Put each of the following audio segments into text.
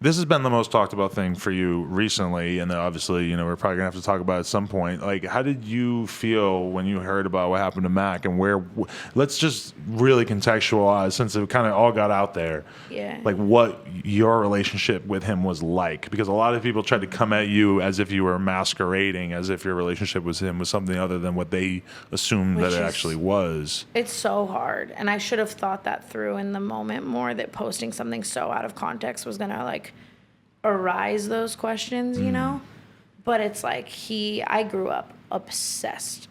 this has been the most talked about thing for you recently, and obviously, you know, we're probably gonna have to talk about it at some point. Like, how did you feel when you heard about what happened to Mac, and where? Let's just really contextualize, since it kind of all got out there. Yeah. Like, what your relationship with him was like, because a lot of people tried to come at you as if you were masquerading, as if your relationship with him was something other than what they assumed that it actually was. It's so hard, and I should have thought that through in the moment more, that posting something so out of context was gonna like arise those questions, you know? But it's like I grew up obsessed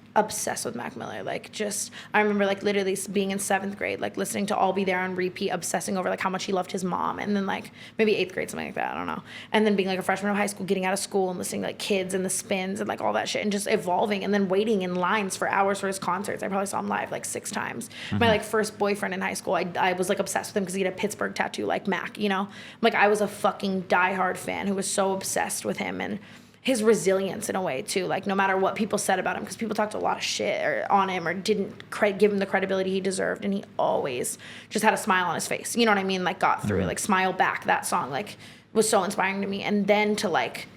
with Mac Miller. Like, just, I remember like literally being in 7th grade, like listening to All Be There on repeat, obsessing over like how much he loved his mom. And then like maybe 8th grade, something like that, I don't know. And then being like a freshman of high school, getting out of school and listening to like Kids and the Spins and like all that shit, and just evolving, and then waiting in lines for hours for his concerts. I probably saw him live like 6 times. My like first boyfriend in high school, I was like obsessed with him because he had a Pittsburgh tattoo like Mac, you know? Like, I was a fucking diehard fan who was so obsessed with him, and his resilience in a way too, like no matter what people said about him, because people talked a lot of shit on him or didn't give him the credibility he deserved, and he always just had a smile on his face, you know what I mean, like got through, like Smile Back, that song like was so inspiring to me. And then to like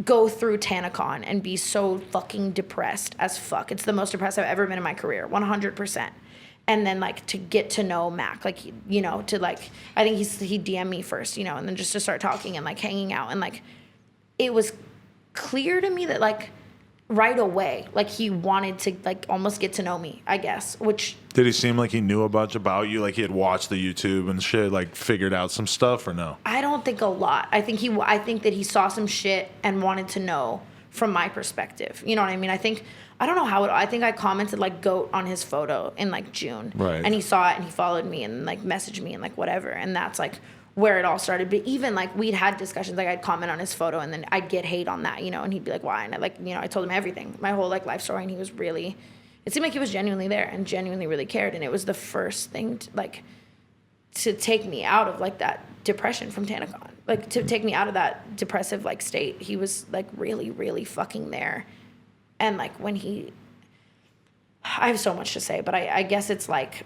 go through TanaCon and be so fucking depressed as fuck, it's the most depressed I've ever been in my career, 100%. And then like to get to know Mac, like, you know, to like, I think he DM'd me first, you know, and then just to start talking and like hanging out, and like it was clear to me that like right away, like he wanted to like almost get to know me, I guess. Which, did he seem like he knew a bunch about you? Like he had watched the YouTube and shit, like figured out some stuff, or no? I don't think a lot. I think that he saw some shit and wanted to know from my perspective. You know what I mean? I think I commented like goat on his photo in like June. Right. And he saw it and he followed me and like messaged me and like whatever. And that's like where it all started. But even like we'd had discussions, like I'd comment on his photo and then I'd get hate on that, you know, and he'd be like, why? And I like, you know, I told him everything, my whole like life story, and he was really, it seemed like he was genuinely there and genuinely really cared. And it was the first thing to take me out of like that depression from TanaCon, like to take me out of that depressive like state. He was like really, really fucking there. And like when I have so much to say, but I guess it's like,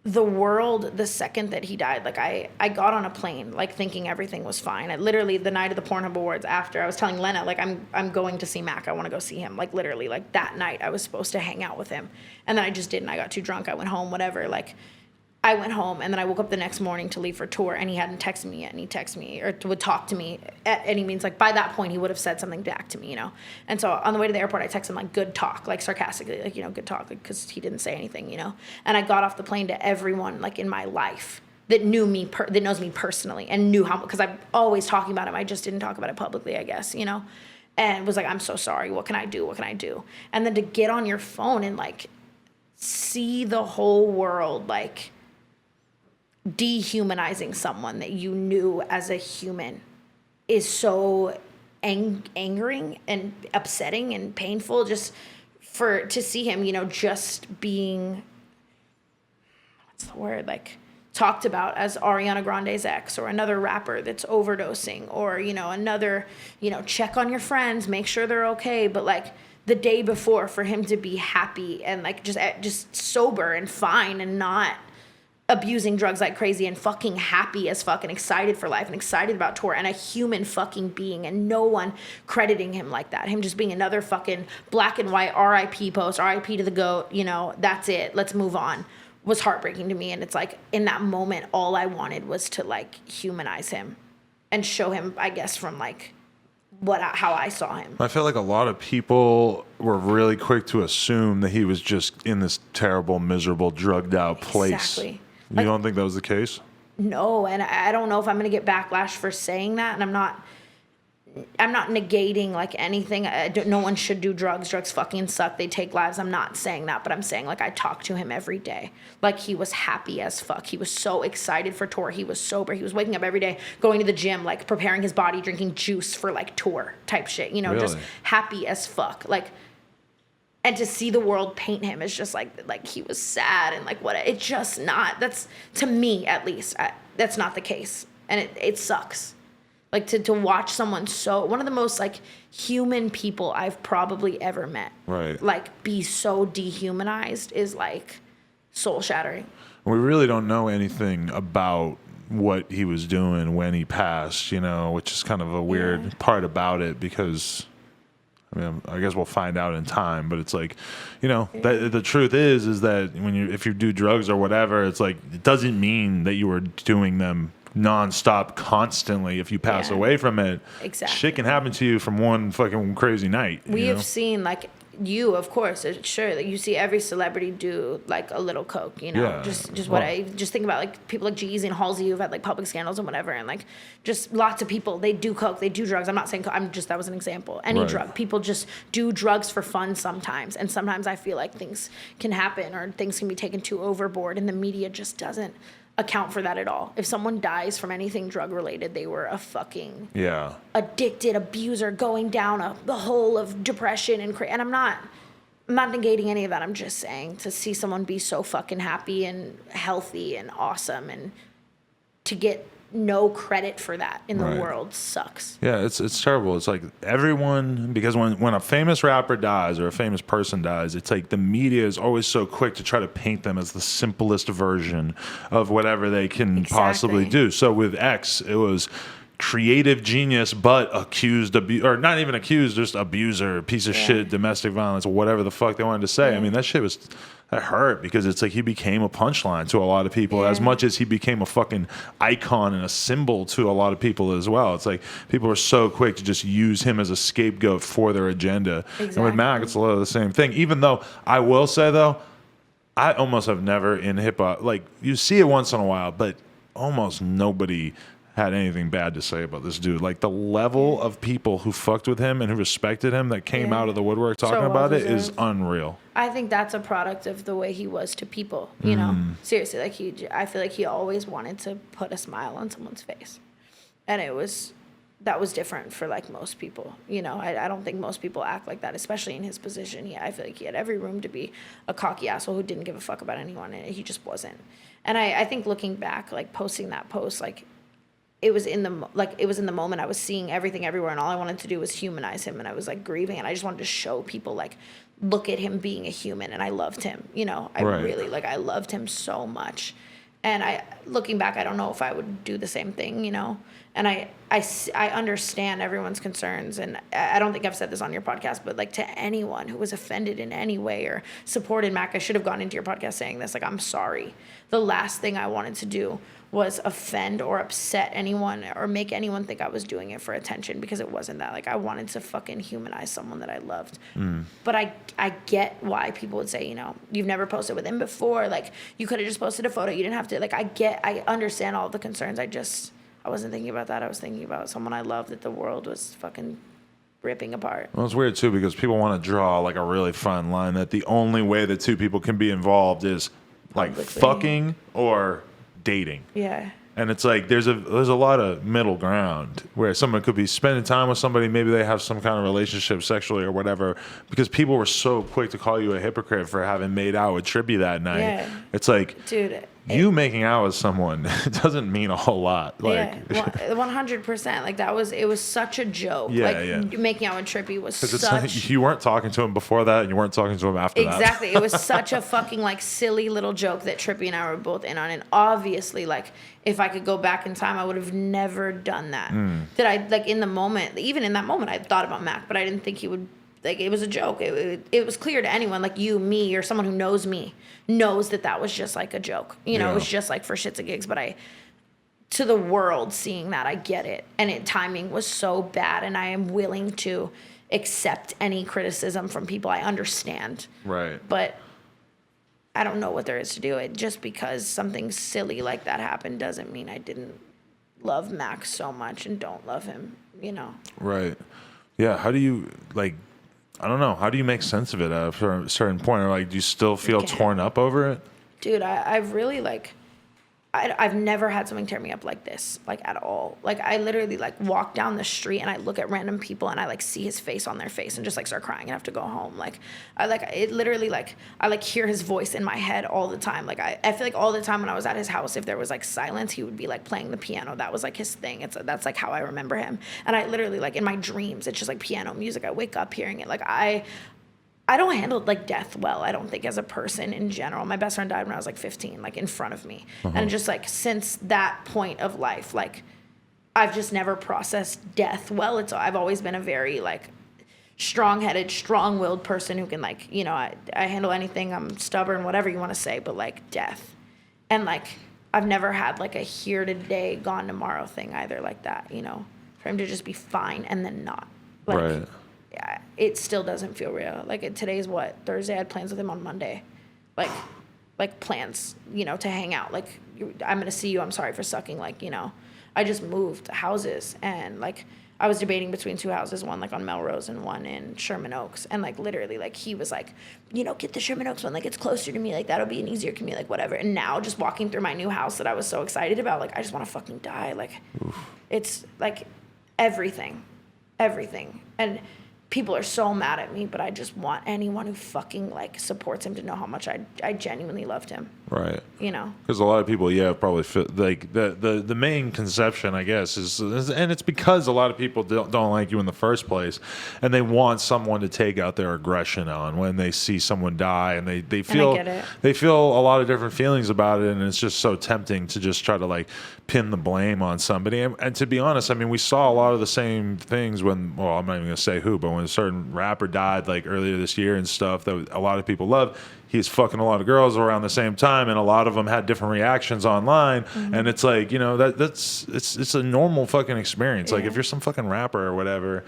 the world, the second that he died, like I got on a plane like thinking everything was fine. I literally, the night of the Pornhub Awards, after, I was telling Lena, like I'm going to see Mac, I want to go see him. Like literally, like that night I was supposed to hang out with him, and then I just didn't. I got too drunk, I went home, whatever. Like I went home, and then I woke up the next morning to leave for tour, and he hadn't texted me yet, and he texted me or would talk to me at any means. Like by that point he would have said something back to me, you know. And so on the way to the airport I texted him like good talk, like sarcastically, like, you know, good talk, because he didn't say anything, you know. And I got off the plane to everyone like in my life that knew me, that knows me personally, and knew how, because I'm always talking about him, I just didn't talk about it publicly, I guess, you know. And was like, I'm so sorry, what can I do? And then to get on your phone and like see the whole world like dehumanizing someone that you knew as a human is so angering and upsetting and painful, just to see him, you know, just being, what's the word, like talked about as Ariana Grande's ex, or another rapper that's overdosing, or, you know, another, you know, check on your friends, make sure they're okay. But like the day before, for him to be happy and like just sober and fine and not abusing drugs like crazy and fucking happy as fuck and excited for life and excited about tour and a human fucking being, and no one crediting him like that. Him just being another fucking black and white RIP post, RIP to the GOAT, you know, that's it, let's move on, was heartbreaking to me. And it's like in that moment all I wanted was to like humanize him and show him, I guess, from like how I saw him. I feel like a lot of people were really quick to assume that he was just in this terrible, miserable, drugged out place. Exactly. You don't think that was the case? No, and I don't know if I'm going to get backlash for saying that, and I'm not negating like anything. No one should do drugs. Drugs fucking suck. They take lives. I'm not saying that, but I'm saying like I talk to him every day. Like he was happy as fuck. He was so excited for tour. He was sober. He was waking up every day, going to the gym, like preparing his body, drinking juice for like tour type shit, you know, really? Just happy as fuck. Like, and to see the world paint him as just like he was sad and like what, it's just not, that's, to me at least, that's not the case. And it sucks. Like to watch someone one of the most like human people I've probably ever met, right, like be so dehumanized is like soul shattering. We really don't know anything about what he was doing when he passed, which is kind of a weird part about it because, I mean, I guess we'll find out in time, but it's like, that the truth is that if you do drugs or whatever, it's like, it doesn't mean that you were doing them nonstop constantly. If you pass away from it, exactly, shit can happen to you from one fucking crazy night. We have seen, like, you, of course, sure, like, you see every celebrity do like a little coke, just what I just think about, like people like G-Eazy and Halsey who've had like public scandals and whatever, and like just lots of people, they do coke, they do drugs. I'm not saying that was an example. Any drug, people just do drugs for fun sometimes, and sometimes I feel like things can happen or things can be taken too overboard, and the media just doesn't account for that at all. If someone dies from anything drug related, they were a fucking addicted abuser going down the hole of depression and I'm not negating any of that. I'm just saying, to see someone be so fucking happy and healthy and awesome and to get no credit for that in the world sucks. Yeah, it's terrible. It's like everyone, because when a famous rapper dies or a famous person dies, it's like the media is always so quick to try to paint them as the simplest version of whatever they can possibly do. So with X, it was creative genius, but accused, or not even accused, just abuser, piece of shit, domestic violence, whatever the fuck they wanted to say. I mean, that hurt because it's like he became a punchline to a lot of people as much as he became a fucking icon and a symbol to a lot of people as well. It's like people are so quick to just use him as a scapegoat for their agenda. Exactly. And with Mac, it's a lot of the same thing. Even though I will say, though, I almost have never in hip hop, like, you see it once in a while, but almost nobody had anything bad to say about this dude. Like, the level of people who fucked with him and who respected him that came out of the woodwork talking about it is unreal. I think that's a product of the way he was to people, Seriously, like I feel like he always wanted to put a smile on someone's face. And that was different for like most people. I don't think most people act like that, especially in his position. I feel like he had every room to be a cocky asshole who didn't give a fuck about anyone, and he just wasn't. And I think looking back, like posting that post, like, it was in the moment. I was seeing everything everywhere, and all I wanted to do was humanize him, and I was like grieving, and I just wanted to show people, like, look at him being a human. And I loved him, really, like, I loved him so much. And looking back, I don't know if I would do the same thing, and I understand everyone's concerns, and I don't think I've said this on your podcast, but like, to anyone who was offended in any way or supported Mac, I should have gone into your podcast saying this, like, I'm sorry. The last thing I wanted to do was offend or upset anyone or make anyone think I was doing it for attention, because it wasn't that. Like, I wanted to fucking humanize someone that I loved. But I get why people would say, you've never posted with him before. Like, you could have just posted a photo. You didn't have to. Like, I understand all the concerns. I wasn't thinking about that. I was thinking about someone I loved that the world was fucking ripping apart. Well, it's weird too, because people want to draw like a really fine line that the only way that two people can be involved is like fucking or dating. Yeah. And it's like there's a lot of middle ground where someone could be spending time with somebody, maybe they have some kind of relationship sexually or whatever, because people were so quick to call you a hypocrite for having made out with Trippie that night. Yeah. It's like, dude, you making out with someone doesn't mean a whole lot. Like, 100%. Like, it was such a joke. Making out with Trippie was such. You weren't talking to him before that, and you weren't talking to him after that. Exactly. It was such a fucking like silly little joke that Trippie and I were both in on, and obviously, like, if I could go back in time, I would have never done that. That I, like, in the moment, even in that moment, I thought about Mac, but I didn't think he would. Like, it was a joke. It was clear to anyone, like you, me, or someone who knows me, knows that was just like a joke. It was just like for shits and gigs. But to the world seeing that, I get it. And timing was so bad, and I am willing to accept any criticism from people. I understand. Right. But I don't know what there is to do. Just because something silly like that happened doesn't mean I didn't love Max so much and don't love him, Right. Yeah. How do you, like, I don't know. How do you make sense of it at a certain point? Or, like, do you still feel torn up over it? Dude, I've really, like, I've never had something tear me up like this, like, at all. Like, I literally, like, walk down the street and I look at random people and I, like, see his face on their face and just, like, start crying and have to go home. Like, I hear his voice in my head all the time. Like, I feel like all the time when I was at his house, if there was, like, silence, he would be, like, playing the piano. That was, like, his thing. That's, like, how I remember him. And I literally, like, in my dreams, it's just, like, piano music. I wake up hearing it. Like, I don't handle like death well, I don't think, as a person in general. My best friend died when I was like 15, like in front of me. And just like since that point of life, like I've just never processed death well. I've always been a very like strong-headed, strong-willed person who can like, you know, I handle anything. I'm stubborn, whatever you want to say, but like death. And like I've never had like a here today, gone tomorrow thing either like that, you know, for him to just be fine and then not. Like, right. Yeah, it still doesn't feel real. Like today's what? Thursday. I had plans with him on Monday. Like plans, you know, to hang out. Like I'm going to see you. I'm sorry for sucking. Like, you know, I just moved houses and like I was debating between two houses, one like on Melrose and one in Sherman Oaks. And like literally like he was like, you know, get the Sherman Oaks one. Like it's closer to me. Like that'll be an easier commute, like whatever. And now just walking through my new house that I was so excited about, like I just want to fucking die. Like it's like everything. And people are so mad at me, but I just want anyone who fucking like supports him to know how much I genuinely loved him. Right. You know? Because a lot of people, probably feel like the main conception, I guess, is, and it's because a lot of people don't like you in the first place, and they want someone to take out their aggression on when they see someone die, and they feel they feel a lot of different feelings about it, and it's just so tempting to just try to like pin the blame on somebody. And to be honest, I mean, we saw a lot of the same things when, well, I'm not even gonna say who, but when a certain rapper died like earlier this year and stuff that a lot of people loved. He's fucking a lot of girls around the same time, and a lot of them had different reactions online. And it's like, you know, it's a normal fucking experience. Like if you're some fucking rapper or whatever,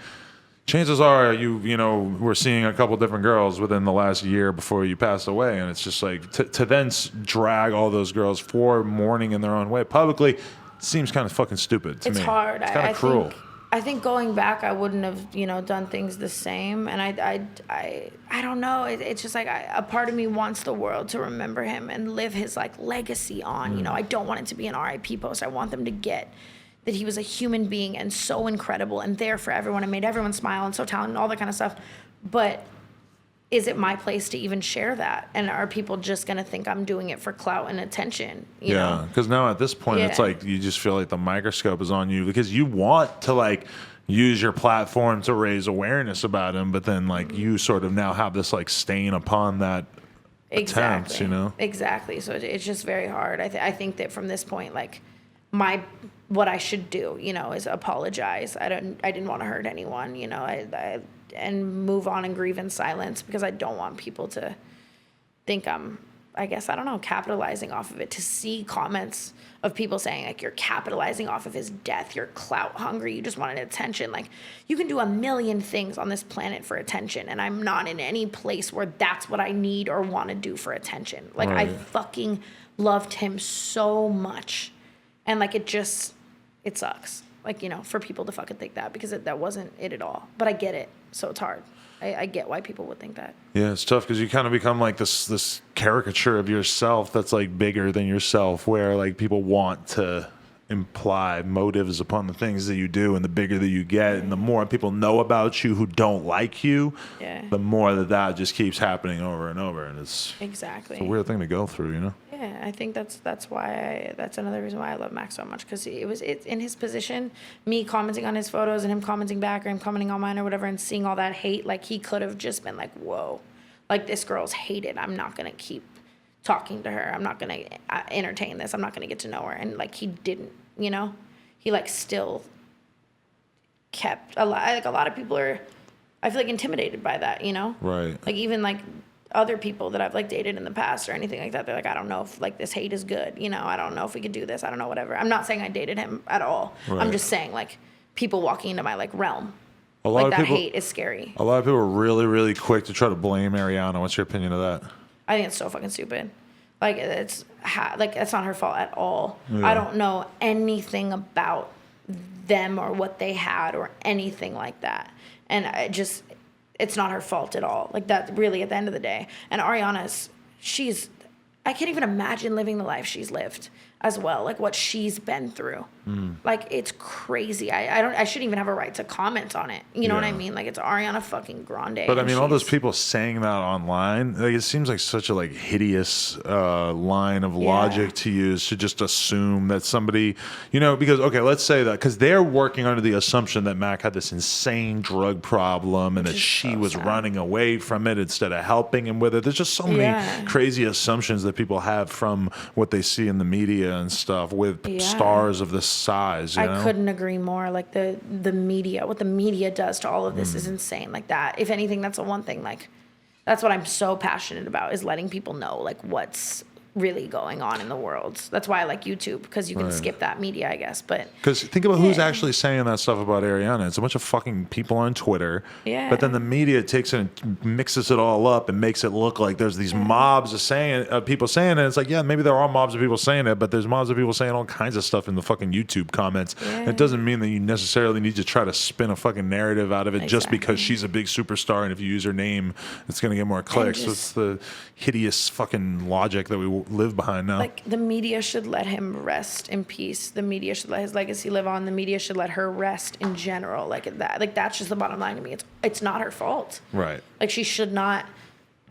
chances are you know, were seeing a couple different girls within the last year before you passed away, and it's just like to then drag all those girls for mourning in their own way publicly seems kind of fucking stupid to me. It's hard. It's kind of cruel. I think going back, I wouldn't have, you know, done things the same. And I don't know. It's just like a part of me wants the world to remember him and live his like legacy on. You know, I don't want it to be an RIP post. I want them to get that he was a human being and so incredible and there for everyone and made everyone smile and so talented and all that kind of stuff. But is it my place to even share that? And are people just going to think I'm doing it for clout and attention? You know? Because now at this point, it's like you just feel like the microscope is on you because you want to like use your platform to raise awareness about him, but then like you sort of now have this like stain upon that attempt, you know? Exactly. So it's just very hard. I think that from this point, like what I should do, you know, is apologize. I didn't want to hurt anyone, you know, and move on and grieve in silence because I don't want people to think I'm, I guess, I don't know, capitalizing off of it. To see comments of people saying like, you're capitalizing off of his death, you're clout hungry, you just wanted attention. Like you can do a million things on this planet for attention, and I'm not in any place where that's what I need or want to do for attention. Like I fucking loved him so much, and like it sucks. Like, you know, for people to fucking think that because that wasn't it at all. But I get it. So it's hard. I get why people would think that. Yeah, it's tough because you kind of become like this caricature of yourself that's like bigger than yourself, where like people want to imply motives upon the things that you do, and the bigger that you get and the more people know about you who don't like you, the more that just keeps happening over and over, and it's a weird thing to go through, you know? Yeah, I think that's why that's another reason why I love Max so much, because it's in his position, me commenting on his photos and him commenting back or him commenting on mine or whatever, and seeing all that hate, like he could have just been like, whoa, like this girl's hated, I'm not gonna keep talking to her, I'm not gonna entertain this, I'm not gonna get to know her. And like he didn't, you know, he like still kept a lot of people are, I feel like, intimidated by that, you know, like even like other people that I've like dated in the past or anything like that, they're like, I don't know if like this hate is good, you know, I don't know if we could do this, I don't know, whatever. I'm not saying I dated him at all. I'm just saying like people walking into my like realm, like that hate is scary. A lot of people are really, really quick to try to blame Ariana. What's your opinion of that? I think it's so fucking stupid. Like it's not her fault at all. I don't know anything about them or what they had or anything like that. And it's not her fault at all. Like that really at the end of the day. And Ariana's, I can't even imagine living the life she's lived. as well, like what she's been through. Like it's crazy. I shouldn't even have a right to comment on it. You know what I mean? Like it's Ariana fucking Grande. But I mean, all those people saying that online, like it seems like such a like hideous line of logic to use to just assume that somebody, you know, because okay, let's say that because they're working under the assumption that Mac had this insane drug problem and that she was running away from it instead of helping him with it. There's just so many crazy assumptions that people have from what they see in the media and stuff with stars of this size. You know? I couldn't agree more. Like the media, what the media does to all of this is insane. Like that. If anything, that's the one thing. Like that's what I'm so passionate about is letting people know like what's really going on in the world. That's why I like YouTube because you can skip that media, I guess. But because think about who's actually saying that stuff about Ariana. It's a bunch of fucking people on Twitter. Yeah. But then the media takes it and mixes it all up and makes it look like there's these mobs of saying people saying it. It's like, yeah, maybe there are mobs of people saying it, but there's mobs of people saying all kinds of stuff in the fucking YouTube comments. Yeah. It doesn't mean that you necessarily need to try to spin a fucking narrative out of it just because she's a big superstar and if you use her name, it's going to get more clicks. So it's the hideous fucking logic that we live behind now. Like the media should let him rest in peace. The media should let his legacy live on. The media should let her rest in general. Like that's just the bottom line to me. It's not her fault. Right. Like she should not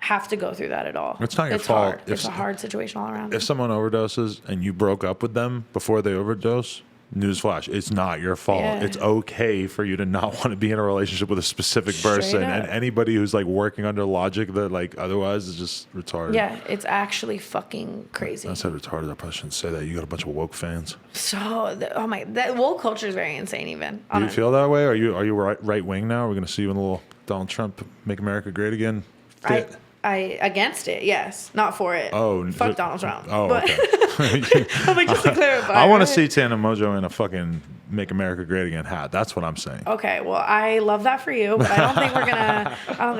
have to go through that at all. It's not your fault. Hard. It's a hard situation all around. If someone overdoses and you broke up with them before they overdose, newsflash, it's not your fault. Yeah. It's okay for you to not want to be in a relationship with a specific person. And anybody who's like working under logic that like otherwise is just retarded. Yeah, it's actually fucking crazy. I said retarded. I probably shouldn't say that. You got a bunch of woke fans. So, that woke culture is very insane even. Do you feel that way? Are you right wing now? We're going to see you in the little Donald Trump Make America Great Again fit? I against it, yes. Not for it. Oh, fuck Donald Trump. Oh, but okay. I'm like, just to clarify. I want to see Tana Mongeau in a fucking Make America Great Again hat. That's what I'm saying. Okay, well, I love that for you, but I don't think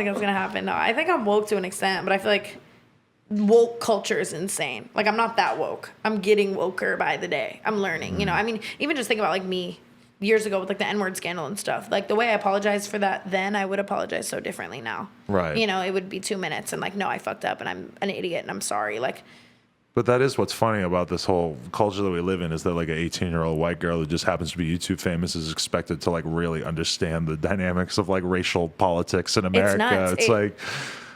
that's gonna happen. No, I think I'm woke to an extent, but I feel like woke culture is insane. Like I'm not that woke. I'm getting woker by the day. I'm learning. You know, I mean, even just think about like me years ago with like the N-word scandal and stuff. Like the way I apologized for that then, I would apologize so differently now. Right. You know, it would be 2 minutes and like, no, I fucked up and I'm an idiot and I'm sorry. Like, but that is what's funny about this whole culture that we live in is that like an 18-year-old white girl who just happens to be YouTube famous is expected to like really understand the dynamics of like racial politics in America. It's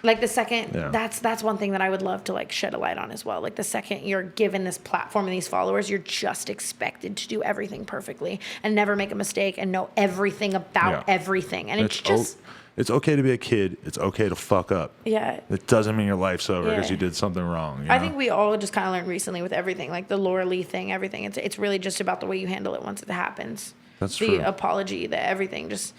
like the second, that's one thing that I would love to like shed a light on as well. Like the second you're given this platform and these followers, you're just expected to do everything perfectly and never make a mistake and know everything about everything. And it's just... It's okay to be a kid. It's okay to fuck up. Yeah. It doesn't mean your life's over because you did something wrong. I think we all just kind of learned recently with everything, like the Laura Lee thing, everything. It's really just about the way you handle it once it happens. That's true. The apology, the everything, just...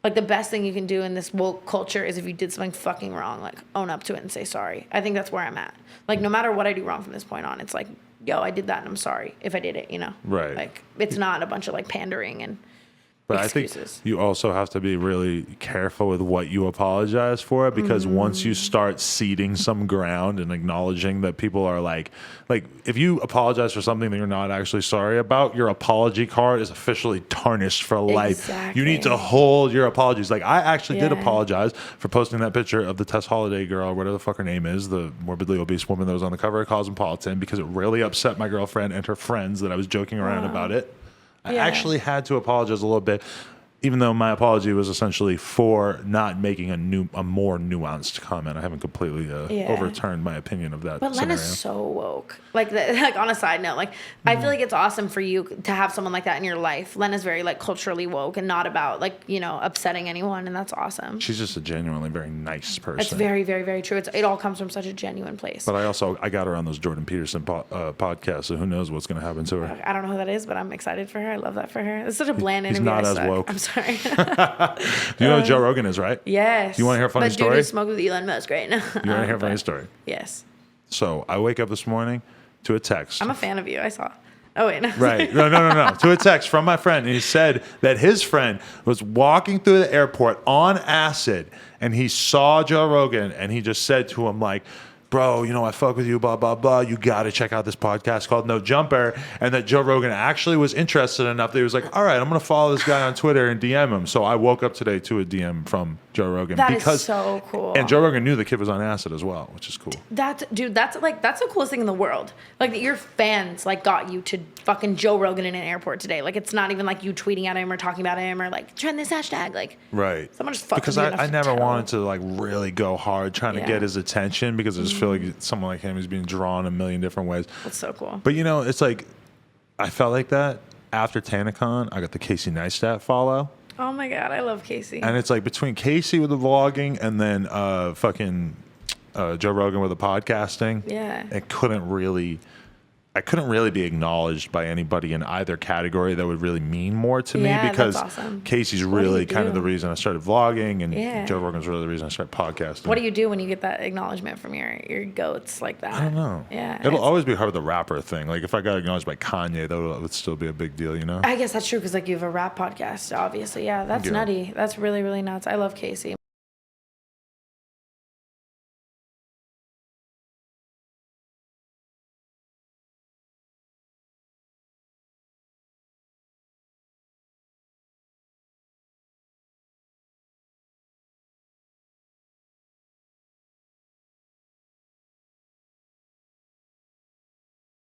Like, the best thing you can do in this woke culture is if you did something fucking wrong, like, own up to it and say sorry. I think that's where I'm at. Like, no matter what I do wrong from this point on, it's like, yo, I did that and I'm sorry if I did it, you know? Right. Like, it's not a bunch of, like, pandering and But excuses. I think you also have to be really careful with what you apologize for because once you start ceding some ground and acknowledging that people are like if you apologize for something that you're not actually sorry about, your apology card is officially tarnished for life. Exactly. You need to hold your apologies. Like I actually did apologize for posting that picture of the Tess Holiday girl, whatever the fuck her name is, the morbidly obese woman that was on the cover of Cosmopolitan because it really upset my girlfriend and her friends that I was joking around about it. I actually had to apologize a little bit, even though my apology was essentially for not making a more nuanced comment. I haven't completely overturned my opinion of that. But Len is so woke. Like on a side note, like I feel like it's awesome for you to have someone like that in your life. Len is very like culturally woke and not about like, you know, upsetting anyone, and that's awesome. She's just a genuinely very nice person. It's very, very, very true. It all comes from such a genuine place. But I got her on those Jordan Peterson podcasts, so who knows what's going to happen to her. I don't know who that is, but I'm excited for her. I love that for her. It's such a bland interview. He's not as woke. I'm sorry. You know who Joe Rogan is, right? Yes. You want to hear a funny story? Dude who smoked with Elon Musk right now. You want to hear a funny story? Yes. So I wake up this morning to a text. I'm a fan of you. I saw. Oh, wait. No. Right. No. To a text from my friend. And he said that his friend was walking through the airport on acid and he saw Joe Rogan and he just said to him like, bro, you know, I fuck with you, blah, blah, blah. You got to check out this podcast called No Jumper. And that Joe Rogan actually was interested enough that he was like, all right, I'm going to follow this guy on Twitter and DM him. So I woke up today to a DM from Joe Joe Rogan. That is so cool. And Joe Rogan knew the kid was on acid as well, which is cool. That's the coolest thing in the world. Like that your fans like got you to fucking Joe Rogan in an airport today. Like it's not even like you tweeting at him or talking about him or like trend this hashtag. Like right. Someone just fucking because I never wanted to like really go hard trying to get his attention because I just feel like someone like him is being drawn a million different ways. That's so cool. But it's like I felt like that after TanaCon. I got the Casey Neistat follow. Oh my God, I love Casey. And it's like between Casey with the vlogging and then fucking Joe Rogan with the podcasting. Yeah. I couldn't really be acknowledged by anybody in either category that would really mean more to me because that's awesome. Casey's really kind of the reason I started vlogging and Joe Rogan's really the reason I started podcasting. What do you do when you get that acknowledgement from your goats like that? I don't know. Yeah. It'll always be hard with the rapper thing. Like if I got acknowledged by Kanye, that would still be a big deal, you know? I guess that's true because like you have a rap podcast, obviously. Yeah, that's nutty. That's really, really nuts. I love Casey.